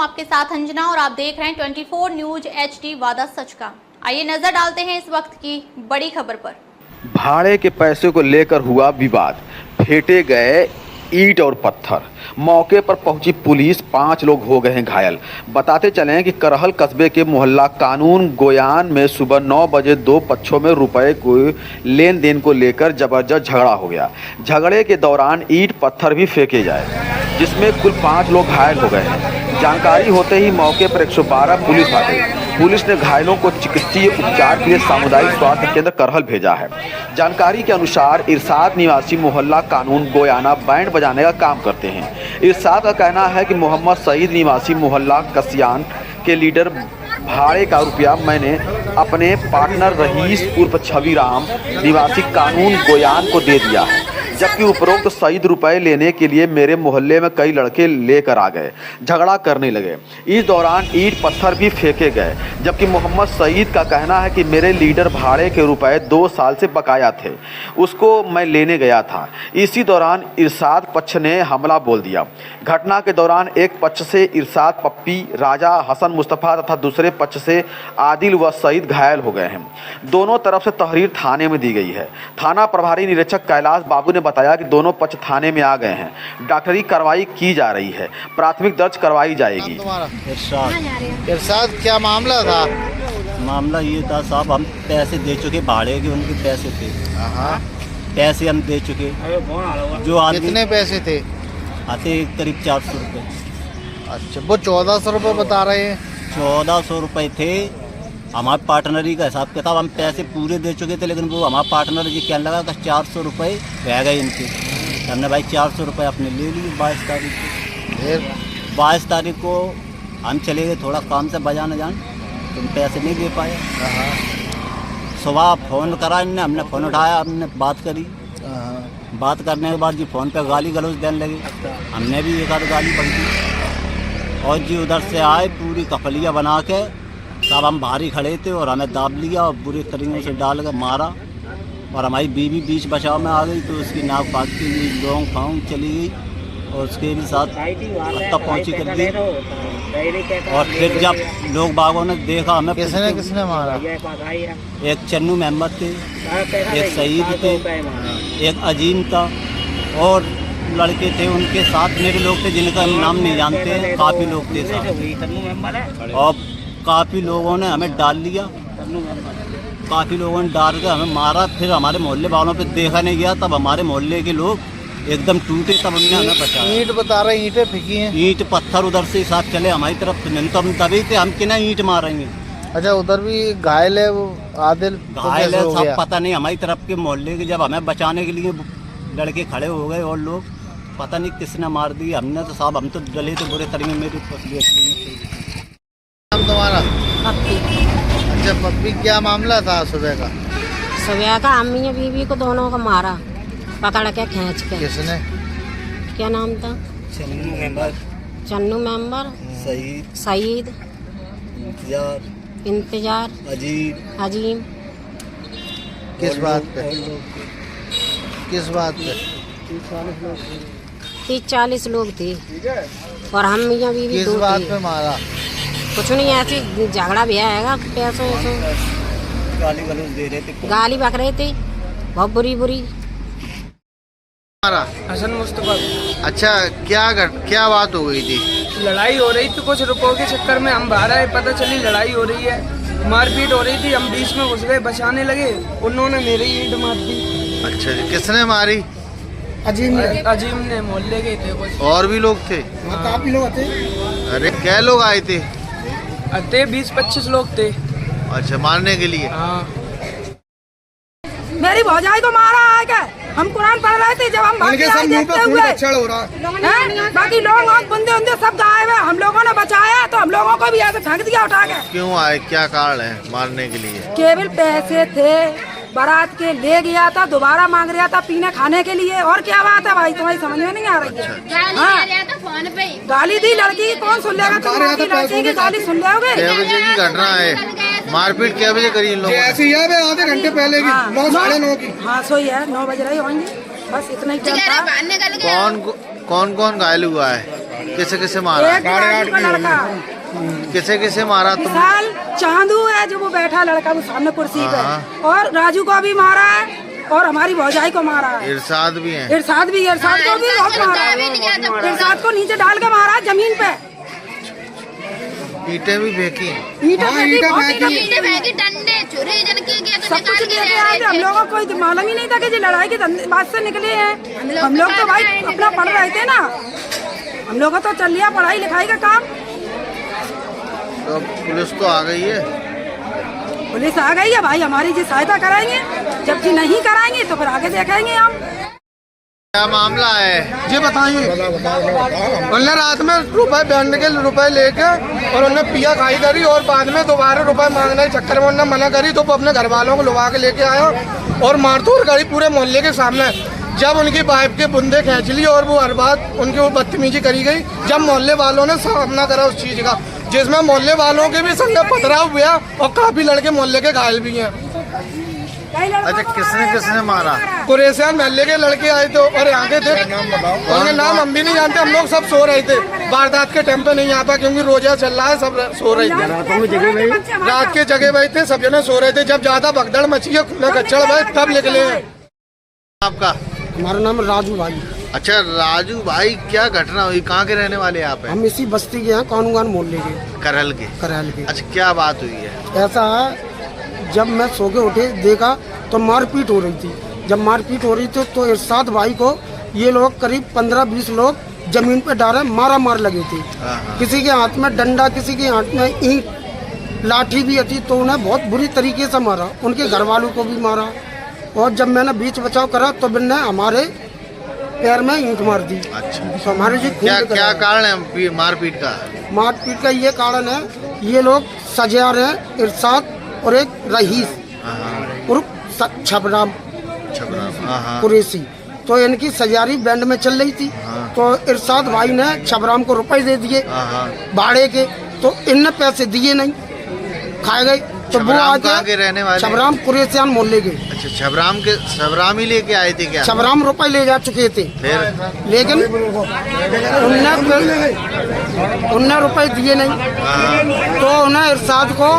आपके साथ अंजना और आप देख रहे हैं 24 न्यूज HD वादा सच का। आइए नजर डालते हैं इस वक्त की बड़ी खबर पर। भाड़े के पैसे को लेकर हुआ विवाद, फेंटे गए ईंट और पत्थर। मौके पर पहुंची पुलिस, 5 लोग हो गए हैं घायल। बताते चलें कि करहल कस्बे के मोहल्ला कानून गोयान में सुबह 9 बजे 2 पक्षों में रुपए को लेन देन को लेकर जबरदस्त झगड़ा हो गया। झगड़े के दौरान ईंट पत्थर भी फेंके जाए, जिसमें कुल 5 लोग घायल हो गए हैं। जानकारी होते ही मौके पर 112 पुलिस आ गई। पुलिस ने घायलों को चिकित्सीय उपचार के लिए सामुदायिक स्वास्थ्य केंद्र करहल भेजा है। जानकारी के अनुसार इरशाद निवासी मोहल्ला कानून गोयाना बैंड बजाने का काम करते हैं। इरशाद का कहना है कि मोहम्मद सईद निवासी मोहल्ला कसियान के लीडर भाड़े का रुपया मैंने अपने पार्टनर रईस उर्फ छवि राम निवासी कानून गोयान को दे दिया है, जबकि उपरोक्त सईद रुपए लेने के लिए मेरे मोहल्ले में कई लड़के लेकर आ गए, झगड़ा करने लगे। इस दौरान ईंट पत्थर भी फेंके गए, जबकि मोहम्मद सईद का कहना है कि मेरे लीडर भाड़े के रुपए 2 साल से बकाया थे, उसको मैं लेने गया था। इसी दौरान इरशाद पक्ष ने हमला बोल दिया। घटना के दौरान एक पक्ष से इरशाद पप्पी, राजा, हसन मुस्तफ़ा तथा दूसरे पक्ष से आदिल व सईद घायल हो गए हैं। दोनों तरफ से तहरीर थाने में दी गई है। थाना प्रभारी निरीक्षक कैलाश बाबू ने बताया कि दोनों पक्ष थाने में आ गए हैं। डॉक्टरी कार्रवाई की जा रही है, प्राथमिक दर्ज करवाई जाएगी। इरशाद, क्या मामला था? मामला ये था साहब, हम पैसे दे चुके भाड़े के, उनके पैसे थे। पैसे हम दे चुके। जो आदमी, कितने पैसे थे? आते करीब 400 रुपये। अच्छा, वो 1400 रुपये बता रहे हैं। 1400 रुपये थे। हमारे पार्टनरी का हिसाब किताब हम पैसे पूरे दे चुके थे, लेकिन वो हमारा पार्टनर जी कहने लगा कि 400 रुपये रह गए इनके। हमने भाई 400 रुपये अपने ले लिए 22 तारीख को। फिर 22 तारीख को हम चले गए थोड़ा काम से बजाने जान, तुम पैसे नहीं दे पाए। सुबह फ़ोन करा इनने, हमने फ़ोन उठाया, हमने बात करी। बात करने के बाद जी फ़ोन पे गाली गलौज देने लगे। हमने भी एक आध गाली पड़ दी और जी उधर से आए पूरी कफलिया बना के। साहब हम भारी खड़े थे और हमें दाब लिया और बुरे तरीके से डाल कर मारा और हमारी बीवी बीच बचाव में आ गई, तो उसकी नाक फाक के लिए लोंग फांग चली गई और उसके भी साथ तब पहुँची कर दी। और फिर जब लोग बागों ने देखा हमें, किसने मारा? एक चन्नू मेंबर थे, एक सईद थे, एक अजीम था और लड़के थे उनके साथ मेरे लोग थे जिनका हम नाम नहीं जानते। काफ़ी लोग थे साथ और काफ़ी लोगों ने हमें डाल लिया। काफ़ी लोगों ने डाल के हमें मारा। फिर हमारे मोहल्ले वालों पे देखा नहीं गया, तब हमारे मोहल्ले के लोग एकदम टूटे, तब हमने हमें बचाया। ईंट बता रहे, ईंटें फेंकी हैं। ईंट पत्थर उधर से साथ चले हमारी तरफ, नहीं तो हम तभी थे, हम कितना ईंट मारेंगे। अच्छा, उधर भी घायल है वो आदिल? घायल है सब, पता नहीं हमारी तरफ के मोहल्ले के जब हमें बचाने के लिए लड़के खड़े हो गए और लोग पता नहीं किसने मार दी। हमने तो साहब हम तो डले थे बुरे तरीके। मेरी तुम्हारा? पप्पी। अच्छा पप्पी, क्या मामला था सुबह का? सुबह का अम्मी और बीवी को दोनों को मारा, पकड़ के खींच के। किसने? क्या नाम था? चन्नू मेंबर, सईद, इंतजार, अजीम। किस बात पे? 30-40 लोग थे और हम मियाँ बीवी किस दो बात थे। पे मारा? कुछ नहीं, ऐसी झगड़ा भी आएगा पैसों से। गाली गलौज दे रहे थे, गाली बक रहे थे बहुत बुरी। मारा हसन मुस्तफा। अच्छा, क्या बात हो गई थी? लड़ाई हो रही थी कुछ रुपयों के चक्कर में। हम बाहर आए, पता चली लड़ाई हो रही है, मारपीट हो रही थी। हम बीच में घुस गए, बचाने लगे, उन्होंने मेरी ईंट मार दी। अच्छा जी, किसने मारी? अजीम ने, मोहल्ले के थे कुछ। और भी लोग थे? काफी लोग थे। अरे क्या लोग आए थे? 20-25 लोग थे। अच्छा, मारने के लिए? हाँ। मेरी भौजाई को मारा है क्या? हम कुरान पढ़ रहे थे जब हम भाग के आए देखते हुए। बाकी लोग और बंदे सब गायब है। हम लोगों ने बचाया तो हम लोगों को भी ऐसे फेंक दिया उठा के। क्यों आए, क्या कारण है मारने के लिए? केवल पैसे थे, बारात के ले गया था, दोबारा मांग रहा था पीने खाने के लिए। और क्या बात है भाई, तुम्हारी समझ में नहीं आ रही है? हाँ, गाली दी लड़की, कौन सुन लेगा? तुम लड़की की गाली सुन लोगे? 6 बजे की घटना है। मारपीट क्या बजे करी इन लोगों ने? ऐसी है आधे घंटे पहले की, 9-9:30 की। हाँ सोई है, 9 बज रही होंगी, बस इतना ही। कौन घायल हुआ है? किसे किसे मारा? एक राजू का लड़का, किसे किसे मारा तुम? विशाल चांदू है जो वो बैठा लड़का वो सामने कुर्सी पे, और राजू को भी मारा है और हमारी भौजाई को मारा है। इरशाद भी है। इरशाद को भी बहुत मारा है। इरशाद को नीचे डाल के मारा है जमीन पे। ईंटें भी फेंकी। ईंटें फेंकी, डंडे छुरी सब कुछ लेके आए थे। हम लोगों को कोई मालूम ही नहीं था कि ये लड़ाई की बात से निकले हैं। हम लोग तो भाई अपना पढ़ रहे थे ना, हम लोगों तो चल लिया पढ़ाई लिखाई का काम। तो पुलिस तो आ गई है। पुलिस आ गई है भाई, हमारी जी सहायता कराएंगे, जबकि नहीं कराएंगे तो फिर आगे देखेंगे हम। क्या मामला है? जी बताइए। उन्होंने रात में बैंड के रुपए लेके और उन्होंने पिया खाई करी और बाद में दोबारा रुपए मांगने के चक्कर में उन्होंने मना करी, तो वो अपने घर वालों को लुभा के लेके आया और मारतोड़ करी पूरे मोहल्ले के सामने। जब उनकी पाइप के बुंदे खींच ली और वो हर बात उनकी वो बदतमीजी करी गई, जब मोहल्ले वालों ने सामना करा उस चीज का, जिसमें मोहल्ले वालों के भी संग पथराव हुआ और काफी लड़के मोहल्ले के घायल भी हैं। अच्छा, किसने किसने मारा? कुरेशियान मोहल्ले के लड़के आए थे और यहाँ के थे, उनके नाम हम भी नहीं जानते। हम लोग सब सो रहे थे, वारदात के टाइम पे नहीं आता क्योंकि रोजा चल रहा है, सब सो रहे थे। रात के जगह भाई थे, सब जने सो रहे थे। जब ज्यादा भगदड़ मची है, खुला गच्चड़ भाई तब निकले हैं। आपका? हमारा नाम राजू भाई। अच्छा राजू भाई, क्या घटना हुई? कहाँ के रहने वाले आप? हम इसी बस्ती के हैं, कानून मोहल्ले के, करहल के। करहल के। अच्छा, क्या बात हुई है? ऐसा है, जब मैं सो के उठे देखा तो मारपीट हो रही थी। जब मारपीट हो रही थी तो इरशाद भाई को ये लोग करीब 15-20 लोग जमीन पे डाले मारा मार लगे थे। किसी के हाथ में डंडा, किसी के हाथ में ईंट, लाठी भी थी, तो उन्हें बहुत बुरी तरीके से मारा। उनके घर वालों को भी मारा और जब मैंने बीच बचाव करा तो मैंने हमारे पैर में ईंट मार दी। अच्छा, तो हमारे जी क्या कारण है मारपीट का? मारपीट का ये कारण है, ये लोग सजार हैं, इरशाद और एक रईस उर्फ छबराम कुरैशी। तो इनकी सजारी बैंड में चल रही थी, तो इरशाद भाई ने छबराम को रुपए दे दिए भाड़े के, तो इनने पैसे दिए नहीं, खाए गए। तो वो आके रहने वाले? छबराम कुरेशियान मोहल्ले के। अच्छा, छबराम ही लेके आए थे क्या? छबराम रुपए ले जा चुके थे, फिर लेकिन उनने रुपए दिए नहीं, तो उन्हें इरशाद को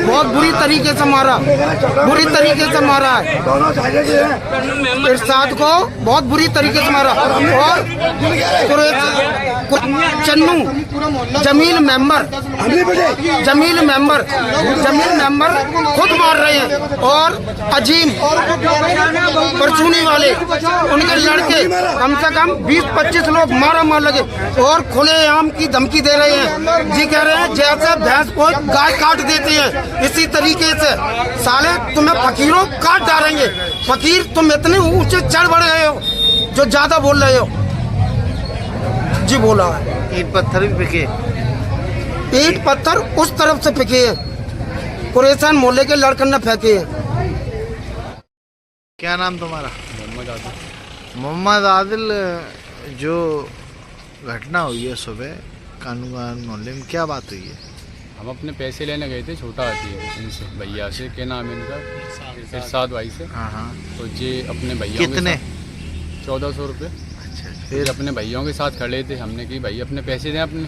बहुत बुरी तरीके से मारा, बुरी तरीके से मारा है। इरशाद को बहुत बुरी तरीके से मारा। और चन्नू जमील मेंबर खुद मार रहे हैं, और अजीम परचूनी वाले उनके लड़के कम से कम 20-25 लोग मारा मार लगे और खुलेआम की धमकी दे रहे हैं। जी कह रहे हैं जैसे भैंस को गाय काट देते हैं, इसी तरीके से साले तुम्हें फकीरों काट डालेंगे। फकीर तुम इतने ऊंचे चढ़ बढ़ गए हो जो ज्यादा बोल रहे हो। जी बोला है। ईंट पत्थर भी फेंके? ईंट पत्थर उस तरफ से फेंके हैं, कुरेशियान मोहल्ले के लड़कन ने फेंके हैं। क्या नाम तुम्हारा? मोहम्मद आदिल। जो घटना हुई है सुबह कानून मोहल्ले में, क्या बात हुई है? हम अपने पैसे लेने गए थे, छोटा आती है इनसे, भैया से, क्या नाम है इनका, इरशाद भाई से। हाँ। तो ये अपने भैया कितने? 1400 रुपये। अच्छा, फिर अपने भैयों के साथ खड़े थे, हमने कि भाई अपने पैसे दें अपने,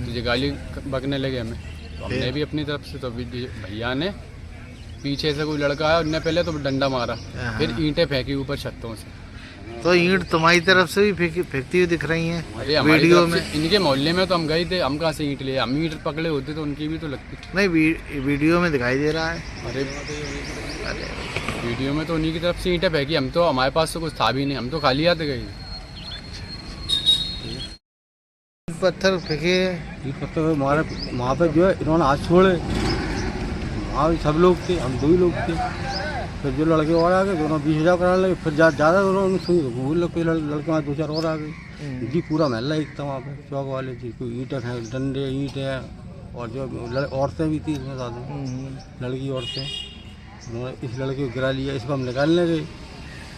तो ये गाली बकने लगे हमें, तो हमने भी अपनी तरफ से, तो भैया ने पीछे से कोई लड़का आया, उनने पहले तो डंडा मारा, फिर ईंटें फेंकी ऊपर छतों से। तो ईंट तुम्हारी तरफ से भी फेंकती हुई दिख रही हैं वीडियो में? इनके मोहल्ले में तो हम गए थे, हम कहाँ से ईंट लिए, हम ईंट पकड़े होते तो उनकी भी तो लगती नहीं। वीडियो में दिखाई दे रहा है। अरे वीडियो में तो उन्हीं की तरफ से ईंटें फेंकी, हम तो, हमारे पास तो कुछ था भी नहीं, हम तो खाली आते गए। पत्थर फेंके? ईंट पत्थर हमारे वहाँ पे जो है इन्होंने हाथ छोड़े, वहाँ सब लोग थे, हम 2 ही लोग थे। फिर जो लड़के और आ गए, दोनों 20,000 कराने लगे। फिर ज़्यादा उन्होंने सुनी, लड़के वहाँ 2-4 और आ गए। जी पूरा महल्ला एक था वहाँ पे, चौक वाले जी, कोई ईंटें हैं, डंडे ईंट हैं, और जो औरतें भी थी इसमें साथ में, लड़की औरतें। उन्होंने इस लड़के को गिरा लिया, इसको हम निकालने गए,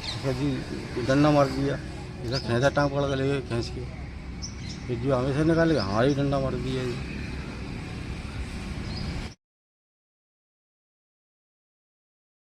इसका जी डंडा मार दिया, इधर खैंसा टाँग पकड़ कर ले गए खींच के। फिर जो हमें से निकाले, हमारी डंडा मार दिया।